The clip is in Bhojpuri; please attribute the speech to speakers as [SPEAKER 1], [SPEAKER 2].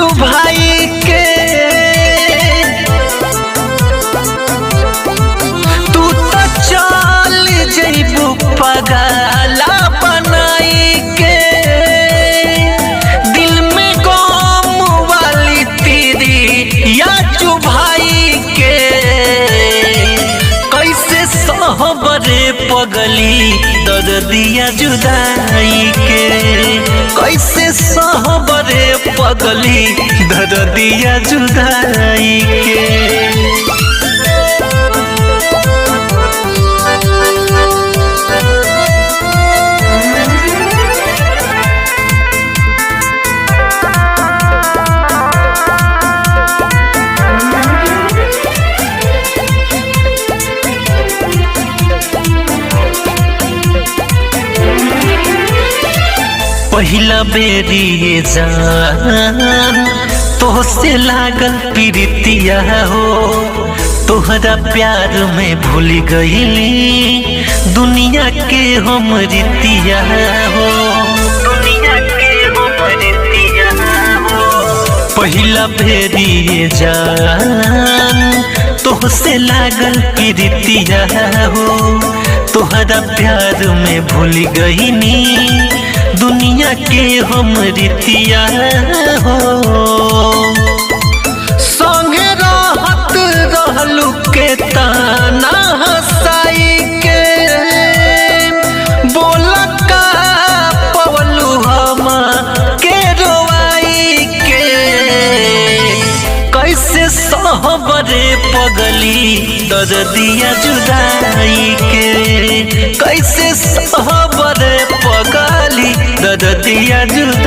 [SPEAKER 1] चुभाई के तू तो चल जइबू पगला बनाई के दिल में गम वाली तेरी या चुभाई के कैसे सहबरे पगली दर्दिया जुदाई के कैसे सहबरे पगली दर्दिया जुदाई के। पहिला बेरी ये जान तोहसे लागल प्रीतिया हो तोहरा प्यार में भूल गईली दुनिया के हम रीतिया हो दुनिया के हम रीतिया हो। पहिला बेरी ये जान तोहसे लागल प्रीतिया हो तोहरा प्यार में भूल गईनी दुनिया के हम रीतिया हो संगे रहत रहलू के ताना हंसाई के बोल का पवलू हम के रोवाई के कैसे सहबरे पगली दर्दिया जुदाई के कैसे सहबरे पगली दर्दिया जुदाई